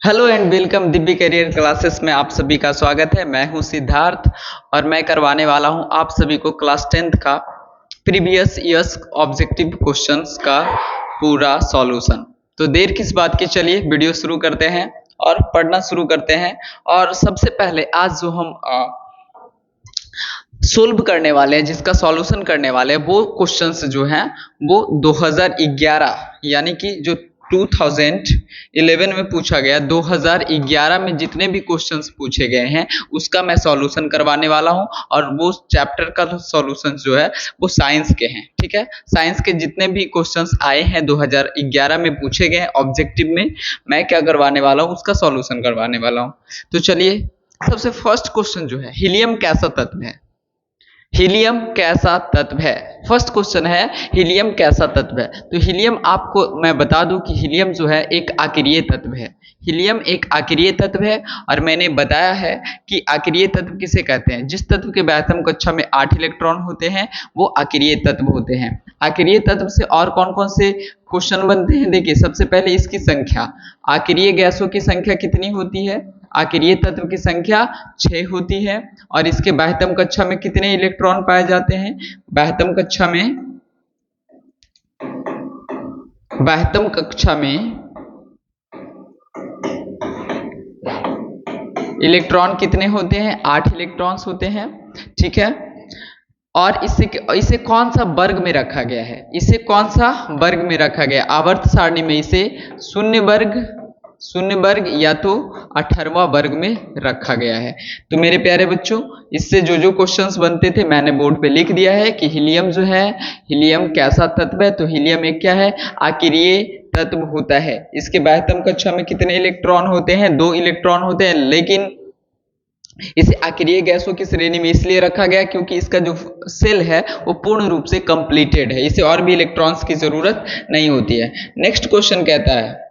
Hello and welcome Divya career classes में आप सभी का स्वागत है। मैं हूं सिद्धार्थ और मैं करवाने वाला हूं आप सभी को क्लास 10th का प्रीवियस ईयर्स ऑब्जेक्टिव क्वेश्चंस का पूरा सॉल्यूशन। तो देर किस बात की, चलिए वीडियो शुरू करते हैं और पढ़ना शुरू करते हैं। और सबसे पहले आज जो हम सोल्व करने वाले हैं, जिसका सॉल्यूशन करने वाले हैं, वो क्वेश्चंस जो हैं वो 2011 यानी कि जो 2011 में पूछा गया, 2011 में जितने भी क्वेश्चंस पूछे गए हैं उसका मैं सॉल्यूशन करवाने वाला हूं। और वो चैप्टर का सॉल्यूशन जो है वो साइंस के हैं, ठीक है। साइंस के जितने भी क्वेश्चंस आए हैं 2011 में पूछे गए ऑब्जेक्टिव में, मैं क्या करवाने वाला हूं, उसका सॉल्यूशन करवाने वाला हूं। तो चलिए, सबसे फर्स्ट क्वेश्चन जो है, हीलियम कैसा तत्व है? हीलियम कैसा तत्व है? फर्स्ट क्वेश्चन है हीलियम कैसा तत्व है। तो हीलियम, आपको मैं बता दूं कि हीलियम जो है एक आकीरीय तत्व है। हीलियम एक आकीरीय तत्व है और मैंने बताया है कि आकीरीय तत्व किसे कहते हैं? जिस तत्व के आयतन कक्षा में 8 इलेक्ट्रॉन होते हैं वो आकीरीय तत्व होते हैं। आकीरीय तत्व से और कौन कौन से क्वेश्चन बनते हैं? देखिए, सबसे पहले इसकी संख्या, आकीरीय गैसों की संख्या कितनी होती है? आकीरीय तत्व की संख्या 6 होती है। और इसके बाह्यतम कक्षा में कितने इलेक्ट्रॉन पाए जाते हैं? बाह्यतम कक्षा में इलेक्ट्रॉन कितने होते हैं? 8 इलेक्ट्रॉन्स होते हैं, ठीक है। और इसे कौन सा वर्ग में रखा गया है? इसे कौन सा वर्ग में रखा गया? आवर्त सारणी में इसे शून्य वर्ग या तो 18वां वर्ग में रखा गया है। तो मेरे प्यारे बच्चों, इससे जो जो क्वेश्चंस बनते थे मैंने बोर्ड पे लिख दिया है कि हीलियम जो है, हीलियम कैसा तत्व है? तो हीलियम एक क्या है? आकीरीय तत्व होता है। इसके बाह्यतम कक्षा में कितने इलेक्ट्रॉन होते हैं? 2 इलेक्ट्रॉन होते हैं। लेकिन इसे आकीरीय गैसों की श्रेणी में इसलिए रखा गया क्योंकि इसका जो सेल है वो पूर्ण रूप से कंप्लीटेड है, इसे और भी इलेक्ट्रॉन्स की जरूरत नहीं होती है। नेक्स्ट क्वेश्चन कहता है,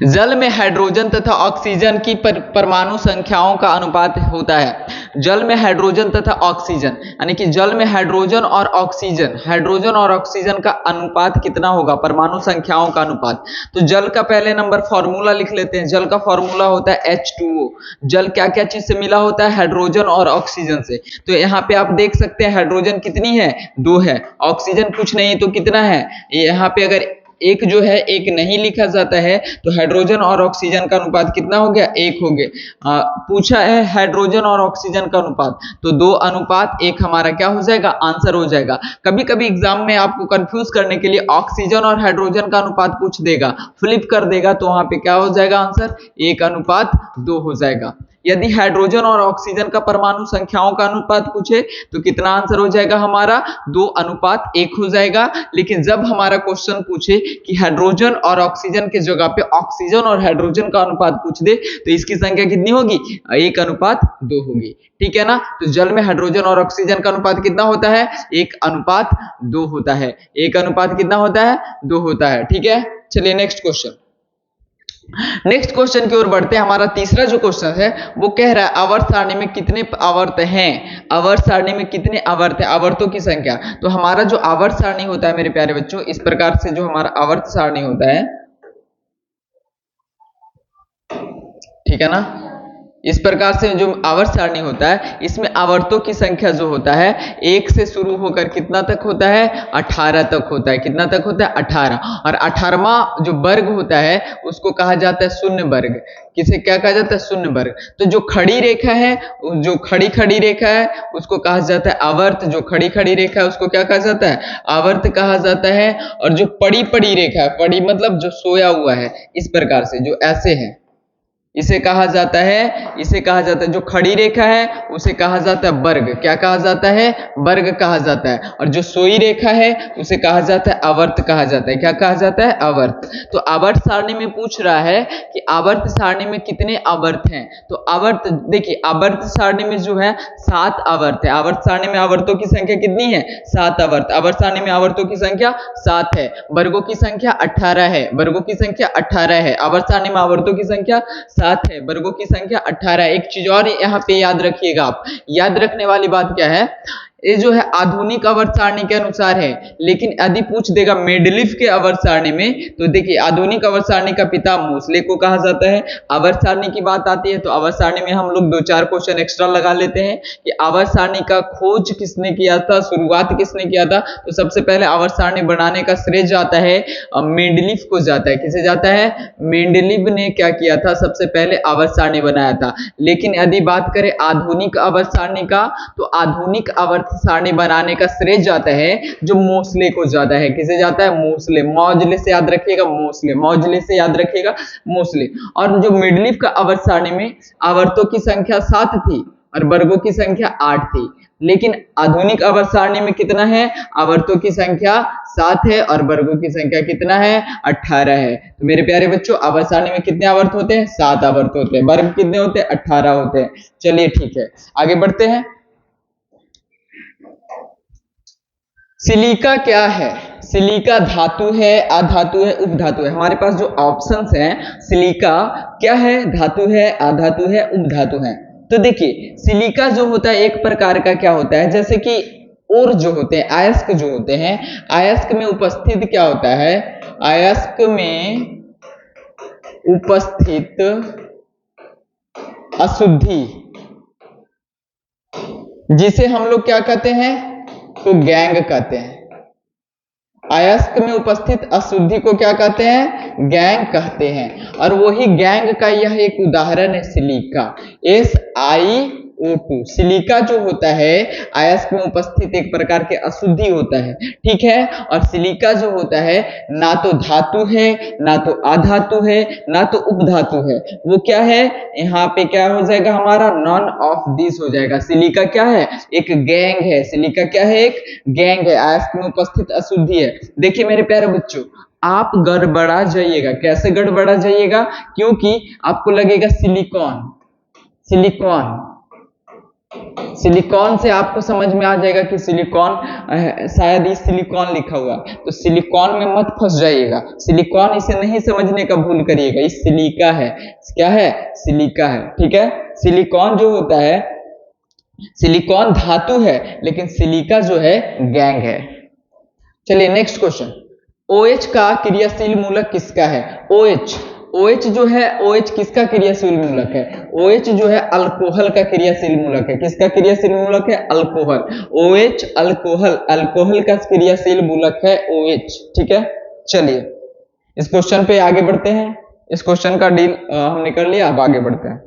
जल में हाइड्रोजन तथा ऑक्सीजन की परमाणु संख्याओं का अनुपात होता है। जल में हाइड्रोजन तथा ऑक्सीजन, यानी कि जल में हाइड्रोजन और ऑक्सीजन का अनुपात कितना होगा? परमाणु संख्याओं का अनुपात। तो जल का पहले नंबर फॉर्मूला लिख लेते हैं। जल का फॉर्मूला होता है H2O। जल क्या क्या चीज से मिला होता है? हाइड्रोजन और ऑक्सीजन से। तो यहाँ पे आप देख सकते हैं हाइड्रोजन कितनी है? 2 है। ऑक्सीजन कुछ नहीं तो कितना है? यहाँ पे अगर एक जो है एक नहीं लिखा जाता है तो हाइड्रोजन और ऑक्सीजन का अनुपात कितना हो गया? 1 हो गया। पूछा है हाइड्रोजन और ऑक्सीजन का अनुपात, तो 2 अनुपात 1 हमारा क्या हो जाएगा? आंसर हो जाएगा। कभी कभी एग्जाम में आपको कंफ्यूज करने के लिए ऑक्सीजन और हाइड्रोजन का अनुपात पूछ देगा, फ्लिप कर देगा, तो वहां पे क्या हो जाएगा? आंसर 1:2 हो जाएगा। यदि हाइड्रोजन और ऑक्सीजन का परमाणु संख्याओं का अनुपात पूछे तो कितना आंसर हो जाएगा हमारा? 2:1 हो जाएगा। लेकिन जब हमारा क्वेश्चन पूछे कि हाइड्रोजन और ऑक्सीजन के जगह पे ऑक्सीजन और हाइड्रोजन का अनुपात पूछ दे तो इसकी संख्या कितनी होगी? 1:2 होगी, ठीक है ना। तो जल में हाइड्रोजन और ऑक्सीजन का अनुपात कितना होता है? 1:2 होता है। 1:2 कितना होता है? 2 होता है, ठीक है। चलिए नेक्स्ट क्वेश्चन की ओर बढ़ते हैं। हमारा तीसरा जो क्वेश्चन है वो कह रहा है आवर्त सारणी में कितने आवर्त हैं? आवर्त सारणी में कितने आवर्त है? आवर्तों की संख्या। तो हमारा जो आवर्त सारणी होता है मेरे प्यारे बच्चों, इस प्रकार से जो हमारा आवर्त सारणी होता है, ठीक है ना, इस प्रकार से जो आवर्त सारणी होता है इसमें आवर्तों की संख्या जो होता है 1 से शुरू होकर कितना तक होता है? 18 तक होता है। कितना तक होता है? 18। और 18वां जो वर्ग होता है उसको कहा जाता है शून्य वर्ग। किसे क्या कहा जाता है? शून्य वर्ग। तो जो खड़ी रेखा है, जो खड़ी रेखा है उसको कहा जाता है आवर्त। जो खड़ी रेखा है उसको क्या कहा जाता है? आवर्त कहा जाता है। और जो पड़ी रेखा है, पड़ी मतलब जो सोया हुआ है, इस प्रकार से जो ऐसे है, इसे कहा जाता है जो खड़ी रेखा है उसे कहा जाता है वर्ग। क्या कहा जाता है? वर्ग कहा जाता है। और जो सोई रेखा है उसे कहा जाता है आवर्त कहा जाता है। क्या कहा जाता है? आवर्त। तो आवर्त सारणी में पूछ रहा है कि आवर्त सारणी में कितने आवर्त हैं? तो आवर्त, देखिए आवर्त सारणी में जो है 7 आवर्त है। आवर्त सारणी में आवर्तों की संख्या कितनी है? 7 आवर्त। आवर्त सारणी में आवर्तों की संख्या 7 है। वर्गों की संख्या 18 है। वर्गों की संख्या 18 है। आवर्त सारणी में आवर्तों की संख्या 7 है, वर्गों की संख्या 18 है। एक चीज और यहाँ पे याद रखिएगा, आप याद रखने वाली बात क्या है, ये जो है आधुनिक आवर्त सारणी के अनुसार है, लेकिन यदि पूछ देगा मेंडलीफ के आवर्त सारणी में, तो देखिए आधुनिक आवर्त सारणी का पिता मोसले को कहा जाता है। आवर्त सारणी की बात आती है तो आवर्त सारणी में हम लोग 2-4 क्वेश्चन एक्स्ट्रा लगा लेते हैं कि आवर्त सारणी का खोज किसने किया था, शुरुआत किसने किया था। तो सबसे पहले आवर्त सारणी बनाने का श्रेय जाता है मेंडलीफ को जाता है। किसे जाता है? मेंडलीफ ने क्या किया था, सबसे पहले आवर्त सारणी बनाया था। लेकिन यदि बात करें आधुनिक आवर्त सारणी का, तो आधुनिक आवर्त सारणी बनाने का श्रेय जाता है जो मोसले को जाता है। किसे जाता है? मोसले। मौजले से याद रखिएगा, मोसले, मौजले से याद रखिएगा, मोसले। और जो मेंडलीफ का आवर्त सारणी में आवर्तों की संख्या 7 थी और वर्गों की संख्या 8 थी, लेकिन आधुनिक आवर्त सारणी में कितना है? आवर्तों की संख्या 7 है और वर्गों की संख्या कितना है? 18 है। तो मेरे प्यारे बच्चों, आवर्त सारणी में कितने आवर्त होते हैं? 7 आवर्त होते हैं। वर्ग कितने होते हैं? 18 होते हैं। चलिए ठीक है, आगे बढ़ते हैं। सिलिका क्या है? सिलिका धातु है, अधातु है, उपधातु है? हमारे पास जो ऑप्शंस हैं, सिलिका क्या है? धातु है, अधातु है, उपधातु है। तो देखिए सिलिका जो होता है एक प्रकार का क्या होता है, जैसे कि और जो होते हैं अयस्क जो होते हैं, अयस्क में उपस्थित क्या होता है? अयस्क में उपस्थित अशुद्धि, जिसे हम लोग क्या कहते हैं? तो गैंग कहते हैं। अयस्क में उपस्थित अशुद्धि को क्या कहते हैं? गैंग कहते हैं। और वही गैंग का यह एक उदाहरण है सिलिका, SiO2। सिलिका जो होता है अयस्क में उपस्थित एक प्रकार के अशुद्धि होता है, ठीक है। और सिलिका जो होता है ना तो धातु है, ना तो अधातु है, ना तो उपधातु है। वो क्या है? यहाँ पे क्या हो जाएगा हमारा? नॉन ऑफ दिस हो जाएगा। सिलिका क्या है? एक गैंग है। सिलिका क्या है? एक गैंग है, अयस्क में उपस्थित अशुद्धि है। देखिए मेरे प्यारे बच्चों, आप गड़बड़ा जाइएगा। कैसे गड़बड़ा जाइएगा? क्योंकि आपको लगेगा सिलिकॉन, सिलिकॉन, सिलिकॉन से आपको समझ में आ जाएगा कि सिलिकॉन, शायद ये सिलिकॉन लिखा हुआ, तो सिलिकॉन में मत फंस जाइएगा। सिलिकॉन इसे नहीं समझने का भूल करिएगा, ये सिलिका है। क्या है? सिलिका है, ठीक है। सिलिकॉन जो होता है, सिलिकॉन धातु है, लेकिन सिलिका जो है गैंग है। चलिए नेक्स्ट क्वेश्चन। OH का क्रियाशील मूलक किसका है? OH, OH जो है, OH किसका क्रियाशील मूलक है? OH जो है अल्कोहल का क्रियाशील मूलक है। किसका क्रियाशील मूलक है? अल्कोहल। OH अल्कोहल, अल्कोहल का क्रियाशील मूलक है OH, ठीक है। चलिए इस क्वेश्चन पे आगे बढ़ते हैं। इस क्वेश्चन का डील हमने कर लिया, अब आगे बढ़ते हैं।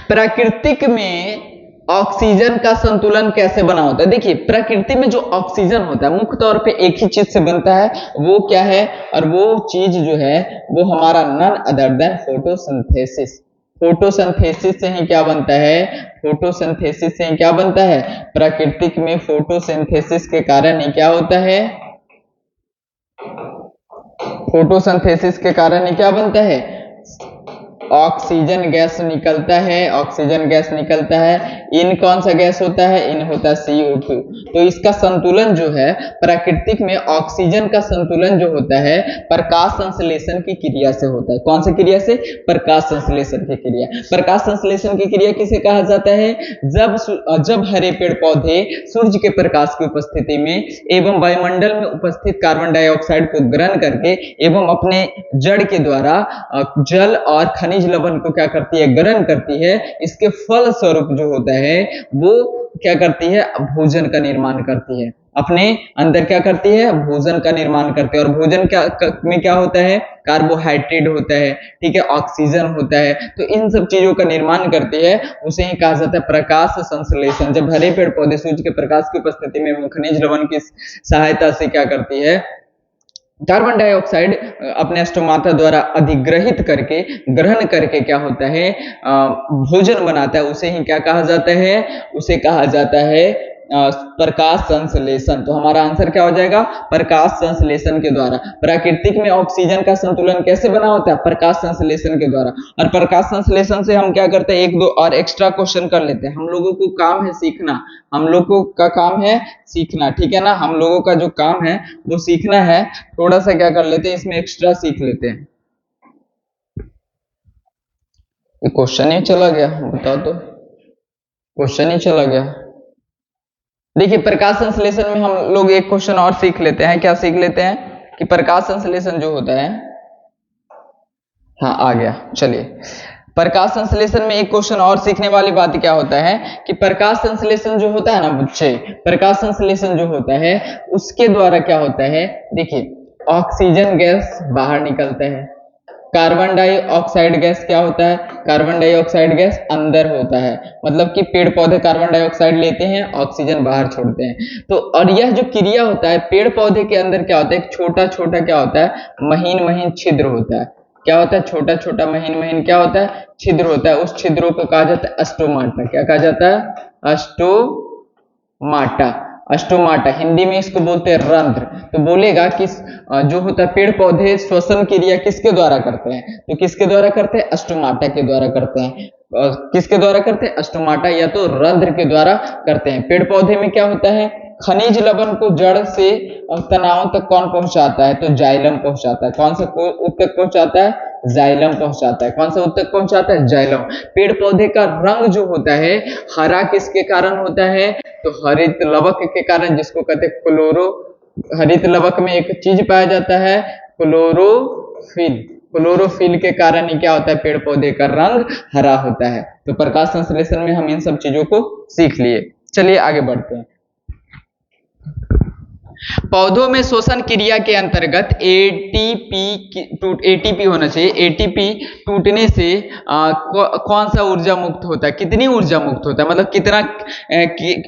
प्राकृतिक में ऑक्सीजन का संतुलन कैसे बना होता है? देखिए प्रकृति में जो ऑक्सीजन होता है मुख्य तौर पे एक ही चीज से बनता है, वो क्या है? और वो चीज जो है वो हमारा none other than photosynthesis. Photosynthesis से ही क्या बनता है? फोटोसिंथेसिस से ही क्या बनता है? प्राकृतिक में फोटोसिंथेसिस के कारण ही क्या होता है? फोटोसिंथेसिस के कारण ही क्या बनता है? ऑक्सीजन गैस निकलता है, ऑक्सीजन गैस निकलता है। इन कौन सा गैस होता है? इन होता है CO2। तो इसका संतुलन जो है प्राकृतिक में ऑक्सीजन का संतुलन जो होता है प्रकाश संश्लेषण की क्रिया से होता है। कौन सी क्रिया से? प्रकाश संश्लेषण की क्रिया। प्रकाश संश्लेषण की क्रिया किसे कहा जाता है? जब हरे पेड़ पौधे सूर्य के प्रकाश की उपस्थिति में एवं वायुमंडल में उपस्थित कार्बन डाइऑक्साइड को ग्रहण करके एवं अपने जड़ के द्वारा जल और खनिज लवण को क्या करती है? ग्रहण करती है। इसके फल स्वरूप जो होता है वो क्या करती है? भोजन का निर्माण करती है। अपने अंदर क्या करती है? भोजन का निर्माण करती है। और भोजन में क्या होता है? कार्बोहाइड्रेट होता है, ठीक है, ऑक्सीजन होता है। तो इन सब चीजों का निर्माण करती है, उसे ही कहा जाता है प्रकाश संश्लेषण। जब हरे पेड़ पौधे सूर्य के प्रकाश की उपस्थिति में खनिज लवण की सहायता से क्या करती है? कार्बन डाइऑक्साइड अपने स्टोमाटा द्वारा अधिग्रहित करके, ग्रहण करके क्या होता है? भोजन बनाता है। उसे ही क्या कहा जाता है? उसे कहा जाता है प्रकाश संश्लेषण। तो हमारा आंसर क्या हो जाएगा? प्रकाश संश्लेषण के द्वारा। प्राकृतिक में ऑक्सीजन का संतुलन कैसे बना होता है? प्रकाश संश्लेषण के द्वारा। और प्रकाश संश्लेषण से हम क्या करते हैं? एक दो और एक्स्ट्रा क्वेश्चन कर लेते हैं। हम लोगों को काम है सीखना, हम लोगों का काम है सीखना, ठीक है ना। हम लोगों का जो काम है वो सीखना है। थोड़ा सा क्या कर लेते हैं, इसमें एक्स्ट्रा सीख लेते हैं। क्वेश्चन ही चला गया, बताओ तो, क्वेश्चन ही चला गया। देखिए प्रकाश संश्लेषण में हम लोग एक क्वेश्चन और सीख लेते हैं। क्या सीख लेते हैं कि प्रकाश संश्लेषण जो होता है, हाँ आ गया, चलिए प्रकाश संश्लेषण में एक क्वेश्चन और सीखने वाली बात क्या होता है कि प्रकाश संश्लेषण जो होता है ना बच्चे, प्रकाश संश्लेषण जो होता है उसके द्वारा क्या होता है, देखिए ऑक्सीजन गैस बाहर निकलता है, कार्बन डाइऑक्साइड गैस क्या होता है, कार्बन डाइऑक्साइड गैस अंदर होता है, मतलब कि पेड़ पौधे कार्बन डाइऑक्साइड लेते हैं, ऑक्सीजन बाहर छोड़ते हैं। तो और यह जो क्रिया होता है पेड़ पौधे के अंदर क्या होता है, एक छोटा छोटा क्या होता है, महीन महीन छिद्र होता है। क्या होता है, छोटा छोटा महीन महीन क्या होता है, छिद्र होता है। उस छिद्रों को कहा जाता है अस्टोमाटा। क्या कहा जाता है, अस्टोमाटा। अस्टोमाटा हिंदी में इसको बोलते हैं रंध्र। तो बोलेगा कि जो होता है पेड़ पौधे श्वसन क्रिया किसके द्वारा करते हैं, तो किसके द्वारा करते हैं, अस्टोमाटा के द्वारा करते हैं। किसके द्वारा करते हैं, अस्टोमाटा या तो रंध्र के द्वारा करते हैं। पेड़ पौधे में क्या होता है, खनिज लवण को जड़ से तनाओं तक कौन पहुंचाता है, तो जाइलम पहुंचाता है। कौन सा ऊतक पहुंचाता है, जाइलम पहुंचाता है। कौन सा ऊतक पहुंचाता है, जाइलम। पेड़ पौधे का रंग जो होता है हरा किसके कारण होता है, तो हरित लवक के कारण, जिसको कहते हैं क्लोरो। हरित लवक में एक चीज पाया जाता है क्लोरोफिल। क्लोरोफिल के कारण ही क्या होता है, पेड़ पौधे का रंग हरा होता है। तो प्रकाश संश्लेषण में हम इन सब चीजों को सीख लिए। चलिए आगे बढ़ते हैं। पौधों में श्वसन क्रिया के अंतर्गत एटीपी होना चाहिए। एटीपी टूटने से कौन सा ऊर्जा मुक्त होता है, कितनी ऊर्जा मुक्त होता है, मतलब कितना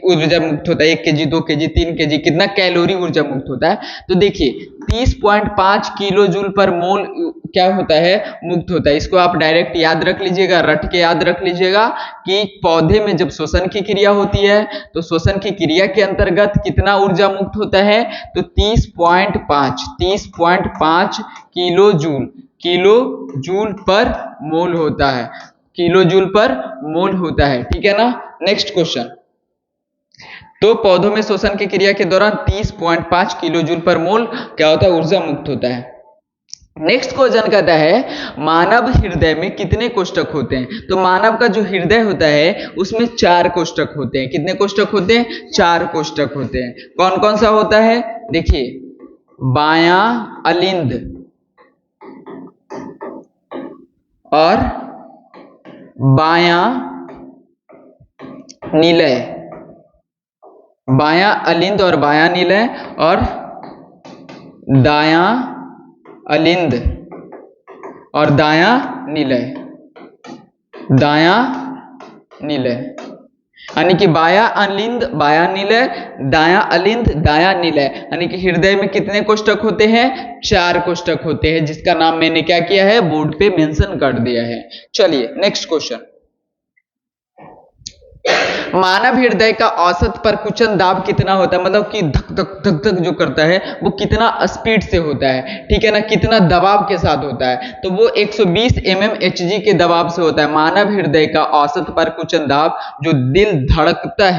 ऊर्जा मुक्त होता है, 1 kg 2 kg 3 kg, कितना कैलोरी ऊर्जा मुक्त होता है। तो देखिए 30.5 किलो जूल पर मोल क्या होता है, मुक्त होता है। इसको आप डायरेक्ट याद रख लीजिएगा, रट के याद रख लीजिएगा कि पौधे में जब श्वसन की क्रिया होती है तो श्वसन की क्रिया के अंतर्गत कितना ऊर्जा मुक्त होता है, तो 30.5 किलो जूल पर मोल होता है, किलो जूल पर मोल होता है। ठीक है ना। नेक्स्ट क्वेश्चन, तो पौधों में श्वसन की क्रिया के दौरान 30.5 किलो जूल पर मोल क्या होता है, ऊर्जा मुक्त होता है। नेक्स्ट क्वेश्चन कहता है मानव हृदय में कितने कोष्ठक होते हैं। तो मानव का जो हृदय होता है उसमें 4 कोष्ठक होते हैं। कितने कोष्ठक होते हैं, 4 कोष्ठक होते हैं। कौन कौन सा होता है, देखिए बायां अलिंद और बायां निलय, बायां अलिंद और बायां निलय, और दायां अलिंद और दायां निलय, दायां निलय, यानी कि बायां अलिंद बायां निलय, दायां अलिंद दायां निलय। यानी कि हृदय में कितने कोष्ठक होते हैं, 4 कोष्ठक होते हैं, जिसका नाम मैंने क्या किया है, बोर्ड पे मेंशन कर दिया है। चलिए नेक्स्ट क्वेश्चन, मानव हृदय का औसत परकुंचन दाब कितना होता है, मतलब कि धक धक धक धक जो करता है वो कितना स्पीड से होता है, ठीक है ना, कितना दबाव के साथ होता है, तो वो 120 mmHg के दबाव से होता है। मानव हृदय का औसत परकुंचन दाब, जो दिल धड़कता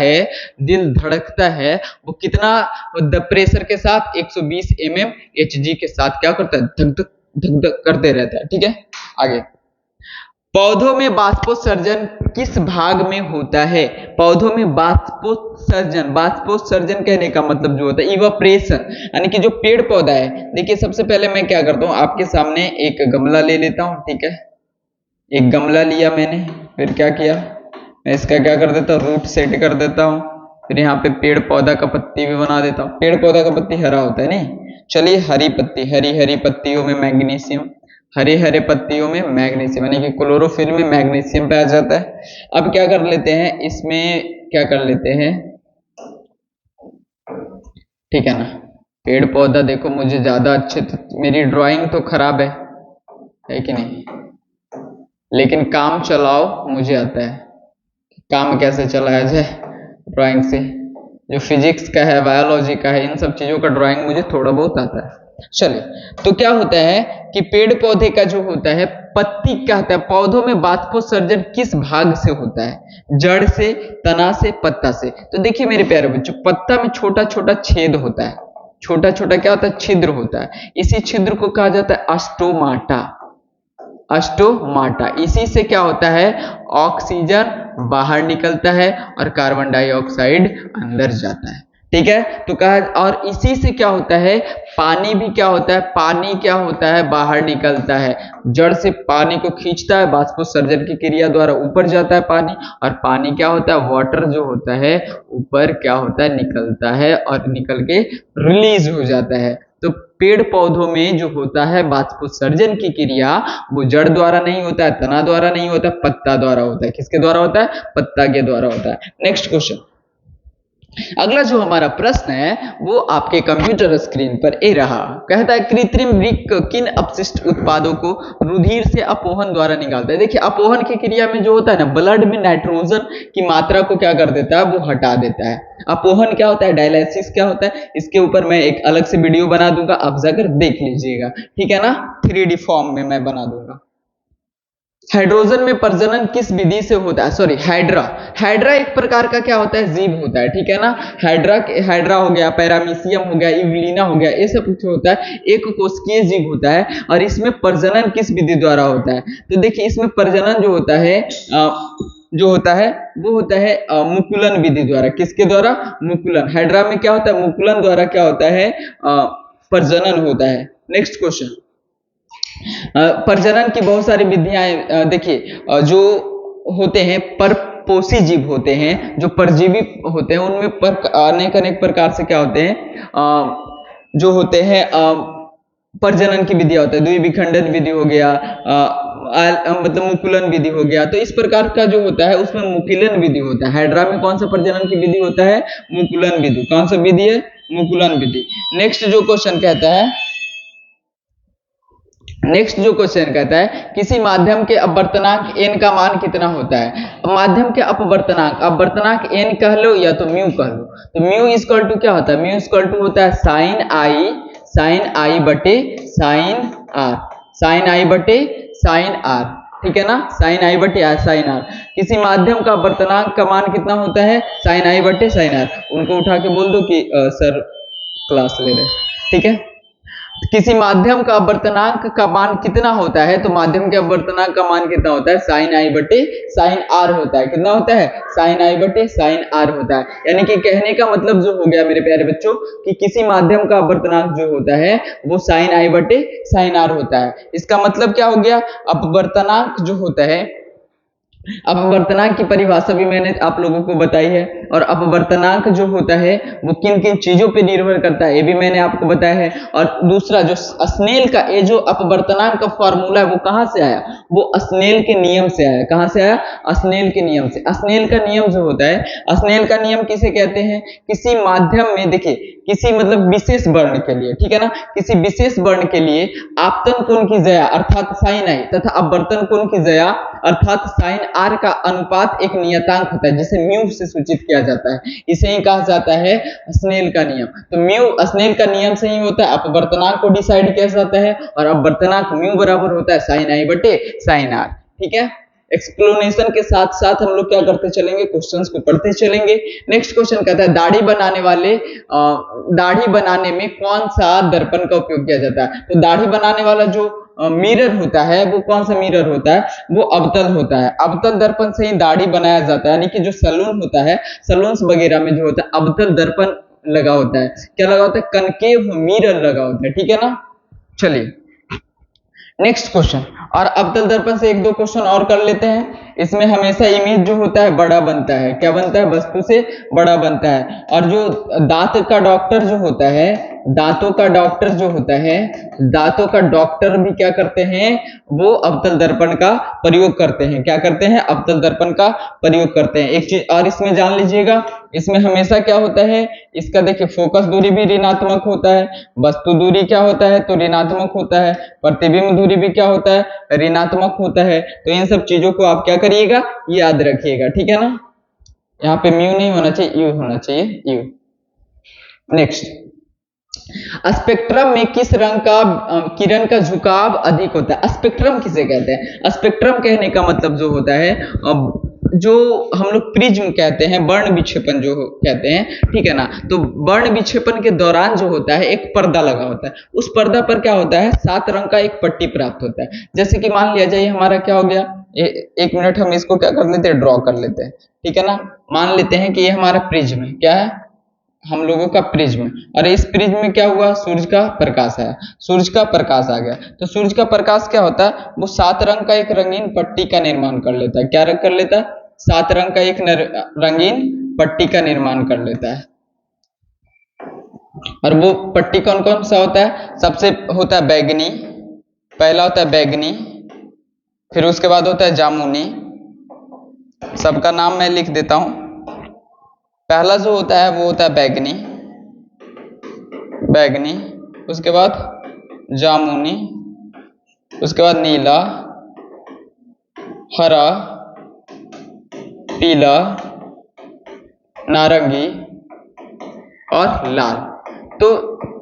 है वो कितना प्रेशर के साथ, 120 mmHg के साथ क्या करता है, धक धक धक धक करते रहता है। ठीक है, आगे पौधों में बाष्पोत्सर्जन किस भाग में होता है। पौधों में बाष्पोत्सर्जन कहने का मतलब जो होता है इवापोरेशन, यानी कि जो पेड़ पौधा है। देखिए सबसे पहले मैं क्या करता हूँ, आपके सामने एक गमला ले लेता हूँ। ठीक है, एक गमला लिया मैंने, फिर क्या किया, मैं इसका क्या कर देता हूँ, रूट सेट कर देता हूँ, फिर यहाँ पे पेड़ पौधा का पत्ती भी बना देता हूँ। पेड़ पौधा का पत्ती हरा होता है नहीं, चलिए हरी पत्ती, हरी पत्तियों में मैग्नीशियम, हरे पत्तियों में मैग्नीशियम, यानी कि क्लोरोफिल में मैग्नीशियम पाया जाता है। अब क्या कर लेते हैं, इसमें क्या कर लेते हैं, ठीक है ना, पेड़ पौधा देखो मुझे ज्यादा अच्छे, तो मेरी ड्राइंग तो खराब है कि नहीं, लेकिन काम चलाओ मुझे आता है, काम कैसे चलाया जाए ड्राइंग से। जो फिजिक्स का है, बायोलॉजी का है, इन सब चीजों का ड्राइंग मुझे थोड़ा बहुत आता है। चलिए, तो क्या होता है कि पेड़ पौधे का जो होता है पत्ती क्या होता है, पौधों में बाष्पोत्सर्जन किस भाग से होता है, जड़ से, तना से, पत्ता से। तो देखिए मेरे प्यारे बच्चों, पत्ता में छोटा छोटा छेद होता है, छोटा छोटा क्या होता है, छिद्र होता है। इसी छिद्र को कहा जाता है अस्टोमाटा, अस्टोमाटा। इसी से क्या होता है, ऑक्सीजन बाहर निकलता है और कार्बन डाइऑक्साइड अंदर जाता है। ठीक है, तो कहा, और इसी से क्या होता है, पानी भी क्या होता है, पानी क्या होता है, बाहर निकलता है। जड़ से पानी को खींचता है, बाष्पोत्सर्जन की क्रिया द्वारा ऊपर जाता है पानी, और पानी क्या होता है, वाटर जो होता है ऊपर क्या होता है, निकलता है और निकल के रिलीज हो जाता है। तो पेड़ पौधों में जो होता है बाष्पोत्सर्जन की क्रिया, वो जड़ द्वारा नहीं होता है, तना द्वारा नहीं होता, पत्ता द्वारा होता है। किसके द्वारा होता है, पत्ता के द्वारा होता है। नेक्स्ट क्वेश्चन, अगला जो हमारा प्रश्न है वो आपके कंप्यूटर स्क्रीन पर ए रहा। कहता है कृत्रिम वृक्क किन अपशिष्ट उत्पादों को रुधिर से अपोहन द्वारा निकालता है। देखिए, अपोहन की क्रिया में जो होता है ना, ब्लड में नाइट्रोजन की मात्रा को क्या कर देता है, वो हटा देता है। अपोहन क्या होता है, डायलिसिस क्या होता है, इसके ऊपर मैं एक अलग से वीडियो बना दूंगा, आप जाकर देख लीजिएगा। ठीक है ना, 3D फॉर्म में मैं बना दूंगा। हाइड्रोजन में प्रजनन किस विधि से होता है, सॉरी हाइड्रा एक प्रकार का क्या होता है, जीव होता है। ठीक है ना, हाइड्रा हो गया, पैरामीशियम हो गया, इवलिना हो गया, ये सब कुछ होता है, एक कोशिकीय जीव होता है। और इसमें प्रजनन किस विधि द्वारा होता है, तो देखिए इसमें प्रजनन जो होता है वो होता है मुकुलन विधि द्वारा। किसके द्वारा, मुकुलन। हाइड्रा में क्या होता है, मुकुलन द्वारा क्या होता है, प्रजनन होता है। नेक्स्ट क्वेश्चन, प्रजनन की बहुत सारी विधियां, देखिए जो होते हैं परपोषी जीव होते हैं, जो परजीवी होते हैं, उनमें अनेक प्रकार से क्या होते हैं, जो होते हैं प्रजनन की विधियां होता है। द्विविखंडन विधि हो गया, मतलब मुकुलन विधि हो गया। तो इस प्रकार का जो होता है उसमें मुकुलन विधि होता है। हाइड्रा में कौन सा प्रजनन की विधि होता है, मुकुलन विधि। कौन सा विधि है, मुकुलन विधि। नेक्स्ट जो क्वेश्चन कहता है किसी माध्यम के अपवर्तनांक n का मान कितना होता है। माध्यम के अपवर्तनांक n कह लो या तो म्यू कह लो। तो म्यू इक्वल टू क्या होता है, म्यू इक्वल टू होता है साइन आई बटे साइन आर। ठीक है ना, साइन आई बटे साइन आर। किसी माध्यम का अपवर्तनांक का मान कितना होता है, साइन आई बटे साइन आर। उनको उठा के बोल दो कि सर क्लास ले रहे। ठीक है, किसी माध्यम का अपवर्तनांक का मान कितना होता है, तो माध्यम के अपवर्तनांक का मान कितना होता है, साइन आई बटे साइन आर होता है। कितना होता है, साइन आई बटे साइन आर होता है। यानी कि कहने का मतलब जो हो गया मेरे प्यारे बच्चों, कि किसी माध्यम का अपवर्तनांक जो होता है वो साइन आई बटे साइन आर होता है। इसका मतलब क्या हो गया, अपवर्तनांक जो होता है, अपवर्तनांक की परिभाषा भी मैंने आप लोगों को बताई है। और अपवर्तनांक जो होता है वो किन किन चीजों पे निर्भर करता है, ये भी मैंने आपको बताया है। और दूसरा जो स्नेल का ये जो अपवर्तनांक का फॉर्मूला है वो कहां से आया, वो स्नेल के नियम से आया। कहां से आया, स्नेल के नियम से। स्नेल का नियम जो होता है, स्नेल का नियम किसे कहते हैं, किसी माध्यम में, देखिए किसी मतलब विशेष वर्ण के लिए, ठीक है ना, किसी विशेष वर्ण के लिए आपतन कोण की जया अर्थात साइन आई तथा अपवर्तन कोण की जया अर्थात साइन आर का अनुपात एक नियतांक होता है, जिसे म्यू से सूचित किया जाता है। इसे ही कहा जाता है स्नेल का नियम। तो म्यू स्नेल का नियम से ही होता है, अपवर्तनांक को डिसाइड किया जाता है, और अपवर्तनांक म्यू बराबर होता है साइन आई बटे साइन आर। ठीक है, एक्सप्लेनेशन के साथ साथ हम लोग क्या करते चलेंगे, क्वेश्चंस को पढ़ते चलेंगे। नेक्स्ट क्वेश्चन कहता है दाढ़ी बनाने में कौन सा दर्पण का उपयोग किया जाता है। तो दाढ़ी बनाने वाला जो मिरर होता है वो कौन सा मिरर होता है, वो अवतल होता है। अवतल दर्पण से ही दाढ़ी बनाया जाता है। यानी कि जो सैलून होता है, सैलून्स वगैरह में जो होता है अवतल दर्पण लगा होता है। क्या लगा होता है, कनकेव मिरर लगा होता है। ठीक है ना, चलिए नेक्स्ट क्वेश्चन। और अवतल दर्पण से एक दो क्वेश्चन और कर लेते हैं। इसमें हमेशा इमेज जो होता है बड़ा बनता है। क्या बनता है, वस्तु से बड़ा बनता है। और जो दांत का डॉक्टर जो होता है, दांतों का डॉक्टर जो होता है, दांतों का डॉक्टर भी क्या करते हैं, वो अवतल दर्पण का प्रयोग करते हैं। क्या करते हैं, अवतल दर्पण का प्रयोग करते हैं। एक चीज और इसमें जान लीजिएगा, इसमें हमेशा क्या होता है, इसका देखिए फोकस दूरी भी ऋणात्मक होता है, वस्तु दूरी क्या होता है, तो ऋणात्मक होता है, प्रतिबिंब दूरी भी क्या होता है, ऋणात्मक होता है। तो इन सब चीजों को आप क्या करिएगा, याद रखिएगा। ठीक है ना, यहाँ पे म्यू नहीं होना चाहिए, यू होना चाहिए, यू। नेक्स्ट, स्पेक्ट्रम में किस रंग का किरण का झुकाव अधिक होता है। स्पेक्ट्रम किसे कहते हैं, स्पेक्ट्रम कहने का मतलब जो होता है, जो हम लोग प्रिज्म कहते हैं, वर्ण विक्षेपण जो कहते हैं, ठीक है ना। तो वर्ण विक्षेपण के दौरान जो होता है एक पर्दा लगा होता है, उस पर्दा पर क्या होता है, 7 रंग का एक पट्टी प्राप्त होता है। जैसे कि मान लिया जाए हमारा क्या हो गया, एक मिनट हम इसको क्या कर लेते हैं, ड्रॉ कर लेते हैं, ठीक है ना। मान लेते हैं कि ये हमारा प्रिज्म है, क्या है, हम लोगों का प्रिज्म। और इस प्रिज्म में क्या हुआ, सूरज का प्रकाश आया, सूरज का प्रकाश आ गया। तो सूरज का प्रकाश क्या होता है, वो 7 रंग का एक रंगीन पट्टी का निर्माण कर लेता है। क्या कर लेता है, 7 रंग का एक रंगीन पट्टी का निर्माण कर लेता है। और वो पट्टी कौन कौन सा होता है, सबसे होता है बैगनी, पहला होता है बैगनी, फिर उसके बाद होता है जामुनी, सबका नाम मैं लिख देता हूं। पहला जो होता है वो होता है बैगनी, बैगनी, उसके बाद जामुनी, उसके बाद नीला, हरा, पीला, नारंगी और लाल। तो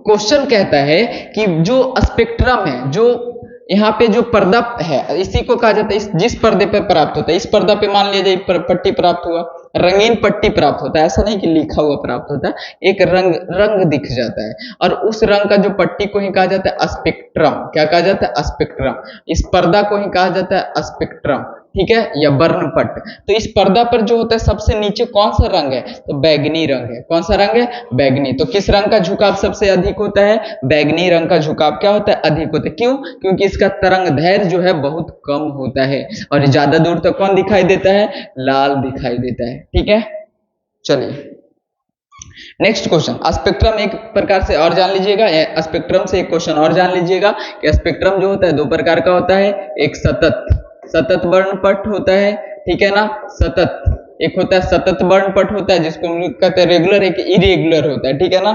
क्वेश्चन कहता है कि जो स्पेक्ट्रम है, जो यहाँ पे जो पर्दा है, इसी को कहा जाता है, जिस पर्दे पे प्राप्त होता है, इस पर्दा पे मान लिया जाए पट्टी प्राप्त हुआ, रंगीन पट्टी प्राप्त होता है, ऐसा नहीं कि लिखा हुआ प्राप्त होता है, एक रंग दिख जाता है। और उस रंग का जो पट्टी को ही कहा जाता है स्पेक्ट्रम। क्या कहा जाता है, स्पेक्ट्रम। इस पर्दा को ही कहा जाता है स्पेक्ट्रम, ठीक है, या वर्णपट। तो इस पर्दा पर जो होता है सबसे नीचे कौन सा रंग है, तो बैगनी रंग है। कौन सा रंग है, बैगनी। तो किस रंग का झुकाव सबसे अधिक होता है, बैगनी रंग का झुकाव क्या होता है, अधिक होता है। क्यों, क्योंकि इसका तरंग दैर्घ्य जो है बहुत कम होता है, और ज्यादा दूर तक कौन दिखाई देता है, लाल दिखाई देता है, ठीक है। चलिए नेक्स्ट क्वेश्चन, स्पेक्ट्रम एक प्रकार से और जान लीजिएगा, स्पेक्ट्रम से एक क्वेश्चन और जान लीजिएगा कि स्पेक्ट्रम जो होता है 2 प्रकार का होता है। एक सतत वर्णपट होता है, ठीक है ना, सतत। एक होता है सतत वर्णपट होता है जिसको हम लोग कहते हैं रेगुलर, एक इरेगुलर होता है, ठीक है ना।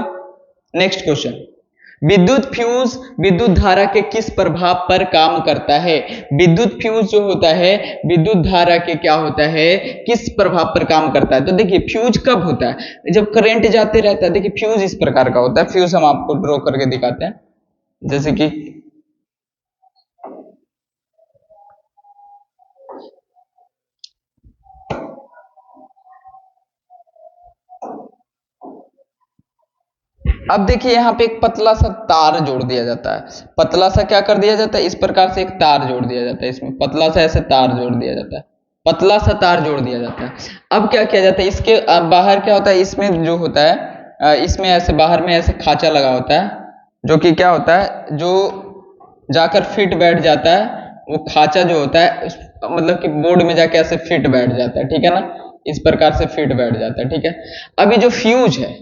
नेक्स्ट क्वेश्चन, विद्युत फ्यूज विद्युत धारा के किस प्रभाव पर काम करता है। विद्युत फ्यूज जो होता है विद्युत धारा के क्या होता है, किस प्रभाव पर काम करता है। तो देखिए फ्यूज कब होता है, जब करंट जाते रहता है। देखिए फ्यूज इस प्रकार का होता है, फ्यूज हम आपको ड्रॉ करके दिखाते हैं, जैसे कि अब देखिए यहाँ पे एक पतला सा तार जोड़ दिया जाता है, पतला सा क्या कर दिया जाता है, इस प्रकार से एक तार जोड़ दिया जाता है, इसमें पतला सा ऐसे तार जोड़ दिया जाता है, पतला सा तार जोड़ दिया जाता है। अब क्या किया जाता है, इसके बाहर क्या होता है, इसमें जो होता है इसमें ऐसे बाहर में ऐसे खांचा लगा होता है, जो कि क्या होता है, जो जाकर फिट बैठ जाता है। वो खांचा जो होता है मतलब कि बोर्ड में जाके ऐसे फिट बैठ जाता है, ठीक है ना, इस प्रकार से फिट बैठ जाता है, ठीक है। अभी जो फ्यूज है,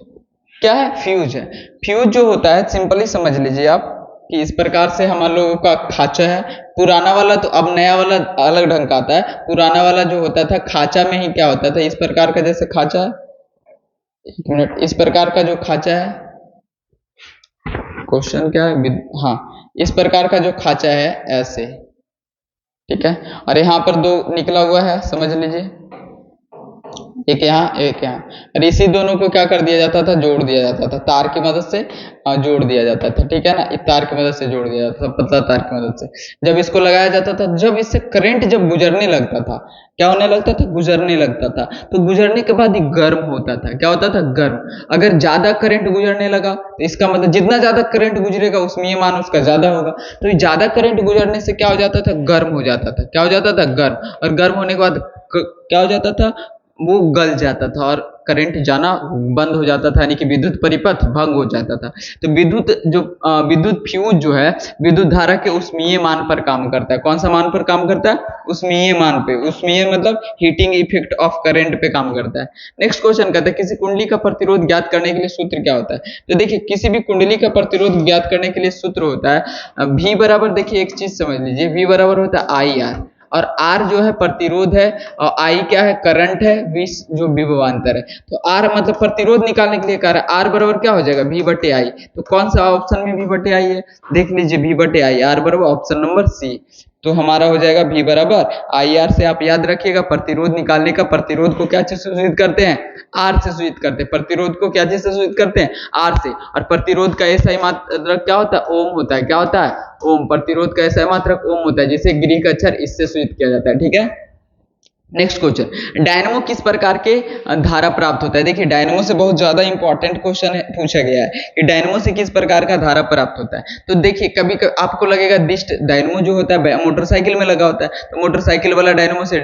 क्या है, फ्यूज है। फ्यूज जो होता है सिंपली समझ लीजिए आप कि इस प्रकार से हम लोगों का खांचा है। पुराना वाला तो, अब नया वाला अलग ढंग का आता है। पुराना वाला जो होता था खांचा में ही क्या होता था, इस प्रकार का जैसे खांचा है, एक मिनट, इस प्रकार का जो खांचा है, क्वेश्चन क्या है, हाँ, इस प्रकार का जो खांचा है ऐसे, ठीक है। और यहाँ पर 2 निकला हुआ है, समझ लीजिए, एक यहाँ एक यहाँ, और इसी दोनों को क्या कर दिया जाता था, जोड़ दिया जाता था तार की मदद से, जोड़ दिया जाता था, ठीक है ना, इस तार की मदद से जोड़ दिया जाता था, पतला तार की मदद से। जब इसको लगाया जाता था, जब इससे करंट जब गुजरने लगता था, क्या होने लगता था, गुजरने लगता था, तो गुजरने के बाद ही गर्म होता था। क्या होता था, गर्म। अगर ज्यादा करंट गुजरने लगा तो इसका मतलब जितना ज्यादा करंट गुजरेगा उसमें ये मान उसका ज्यादा होगा। तो ज्यादा करंट गुजरने से क्या हो जाता था, गर्म हो जाता था। क्या हो जाता था, गर्म। और गर्म होने के बाद क्या हो जाता था, वो गल जाता था और करंट जाना बंद हो जाता था, यानी कि विद्युत परिपथ भंग हो जाता था। तो विद्युत फ्यूज जो है विद्युत धारा के उष्मीय मान पर काम करता है। कौन सा मान पर काम करता है, उष्मीय मान पे। उष्मीय मतलब हीटिंग इफेक्ट ऑफ करंट पे काम करता है। नेक्स्ट क्वेश्चन कहता है किसी कुंडली का प्रतिरोध ज्ञात करने के लिए सूत्र क्या होता है। तो देखिए किसी भी कुंडली का प्रतिरोध ज्ञात करने के लिए सूत्र होता है V बराबर, देखिए एक चीज समझ लीजिए, V बराबर होता है IR, और R जो है प्रतिरोध है, और I क्या है, करंट है, V जो विभवांतर है। तो R मतलब प्रतिरोध निकालने के लिए कह रहा है, R बराबर क्या हो जाएगा, V/I। तो कौन सा ऑप्शन में V/I है, देख लीजिए V/I, R बराबर ऑप्शन नंबर सी। तो हमारा हो जाएगा V बराबर IR से। आप याद रखिएगा प्रतिरोध निकालने का, प्रतिरोध को क्या चीज से सूचित करते हैं, R से सूचित करते हैं। प्रतिरोध को क्या चीज से सूचित करते हैं, R से। और प्रतिरोध का ऐसा ही मात्रक क्या होता है, ओम होता है। क्या होता है, ओम। प्रतिरोध का ऐसा मात्रक ओम होता है, जिसे ग्रीक अक्षर इससे सूचित किया जाता है, ठीक है। नेक्स्ट क्वेश्चन, डायनेमो किस प्रकार के धारा प्राप्त होता है। देखिए डायनेमो से बहुत ज्यादा इंपॉर्टेंट क्वेश्चन है, पूछा गया है कि डायनेमो से किस प्रकार का धारा प्राप्त होता है। तो देखिए कभी आपको लगेगा डिस्ट डायनेमो जो होता है मोटरसाइकिल में लगा होता है, तो मोटरसाइकिल वाला डायनेमो से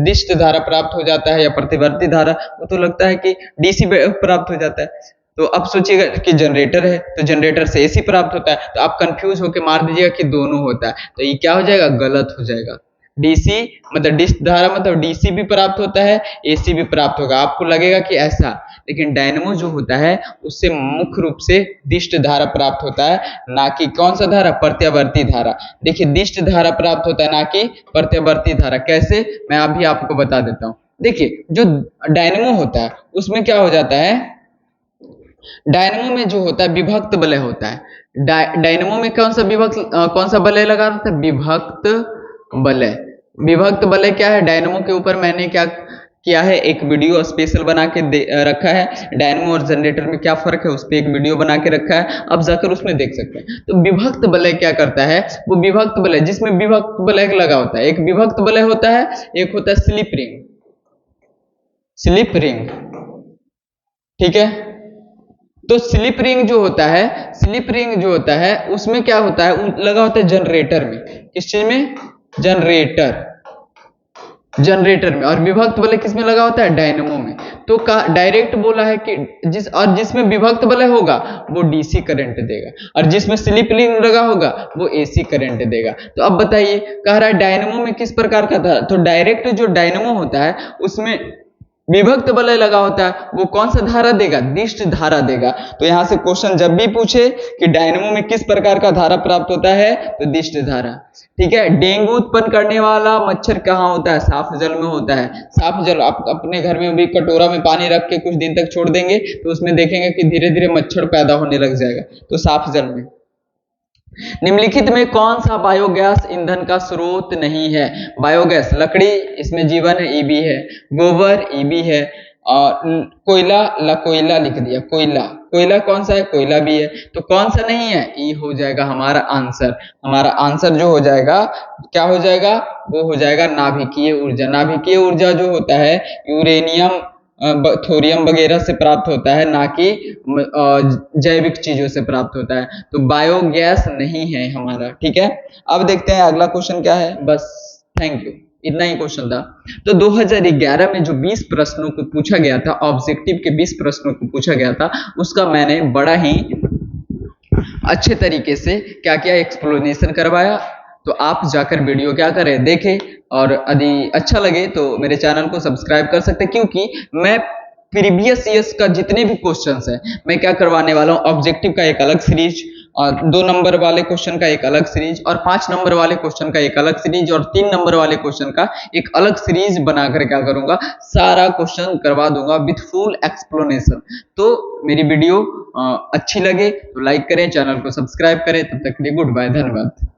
डिस्ट धारा प्राप्त हो जाता है या प्रतिवर्ती धारा, वो तो लगता है कि डीसी प्राप्त हो जाता है। तो अब सोचिएगा कि जनरेटर है तो जनरेटर से एसी प्राप्त होता है, तो आप कंफ्यूज होकर मार दीजिएगा कि दोनों होता है, तो ये क्या हो जाएगा, गलत हो जाएगा। डीसी मतलब डिस्ट धारा मतलब डीसी भी प्राप्त होता है, एसी भी प्राप्त होगा, आपको लगेगा कि ऐसा, लेकिन डायनेमो जो होता है उससे मुख्य रूप से डिस्ट धारा प्राप्त होता है, ना कि कौन सा धारा, प्रत्यावर्ती धारा। देखिए डिस्ट धारा प्राप्त होता है ना कि प्रत्यावर्ती धारा। कैसे, मैं अभी आपको बता देता हूं। देखिए जो डायनेमो होता है उसमें क्या हो जाता है, डायनेमो में जो होता है विभक्त वलय होता है। डायनेमो में कौन सा वलय लगा रहता है, विभक्त वलय। विभक्त वलय क्या है, डायनेमो के ऊपर मैंने क्या किया है, एक वीडियो स्पेशल बना के रखा है। डायनेमो और जनरेटर में क्या फर्क है उस पर एक वीडियो बना के रखा है, आप जाकर उसमें देख सकते हैं। तो विभक्त वलय क्या करता है, वो विभक्त वलय जिसमें विभक्त वलय लगा होता है, एक विभक्त वलय होता है, एक होता है स्लिप रिंग। स्लिप रिंग, ठीक है। तो स्लिप रिंग जो होता है, स्लिप रिंग जो होता है उसमें क्या होता है, लगा होता है जनरेटर में। किस चीज में, जनरेटर, जनरेटर में। और विभक्त वलय किसमें लगा होता है, डायनेमो में। तो डायरेक्ट बोला है कि जिसमें विभक्त वलय होगा वो डीसी करंट देगा, और जिसमें स्लिप रिंग लगा होगा वो एसी करंट देगा। तो अब बताइए, कह रहा है डायनेमो में किस प्रकार का था, तो डायरेक्ट जो डायनेमो होता है उसमें विभक्त वलय लगा होता है, वो कौन सा धारा देगा, डिस्ट धारा देगा। तो यहां से क्वेश्चन जब भी पूछे कि डायनेमो में किस प्रकार का धारा प्राप्त होता है, तो डिस्ट धारा, ठीक है। डेंगू उत्पन्न करने वाला मच्छर कहाँ होता है, साफ जल में होता है। साफ जल, आप अपने घर में भी कटोरा में पानी रख के कुछ दिन तक छोड़ देंगे तो उसमें देखेंगे कि धीरे धीरे मच्छर पैदा होने लग जाएगा, तो साफ जल में। निम्नलिखित में कौन सा बायोगैस ईंधन का स्रोत नहीं है। बायोगैस, लकड़ी, इसमें जीवन है, ईबी है। गोबर, ईबी है। और कोयला, कोयला लिख दिया, कोयला। कोयला कौन सा है, कोयला भी है। तो कौन सा नहीं है, ई हो जाएगा हमारा आंसर। हमारा आंसर जो हो जाएगा, क्या हो जाएगा, वो हो जाएगा नाभिकीय ऊर्जा। नाभिकीय ऊर्जा जो होता है यूरेनियम, थोरियम वगैरह से प्राप्त होता है, ना कि जैविक चीजों से प्राप्त होता है। तो बायोगैस नहीं है हमारा, ठीक है। अब देखते हैं अगला क्वेश्चन क्या है। बस, थैंक यू, इतना ही क्वेश्चन था। तो 2011 में जो 20 प्रश्नों को पूछा गया था, ऑब्जेक्टिव के 20 प्रश्नों को पूछा गया था, उसका मैंने बड़ा ही अच्छे तरीके से क्या क्या एक्सप्लेनेशन करवाया। तो आप जाकर वीडियो क्या करें, देखें, और यदि अच्छा लगे तो मेरे चैनल को सब्सक्राइब कर सकते हैं, क्योंकि मैं प्रीवियस ईयर्स का जितने भी क्वेश्चंस हैं मैं क्या करवाने वाला हूं, ऑब्जेक्टिव का एक अलग सीरीज, और 2 नंबर वाले क्वेश्चन का एक अलग सीरीज, और 5 नंबर वाले क्वेश्चन का एक अलग सीरीज, और 3 नंबर वाले क्वेश्चन का एक अलग सीरीज बनाकर क्या करूंगा, सारा क्वेश्चन करवा दूंगा विथ फुल एक्सप्लेनेशन। तो मेरी वीडियो अच्छी लगे तो लाइक करें, चैनल को सब्सक्राइब करें। तब तक के लिए गुड बाय, धन्यवाद।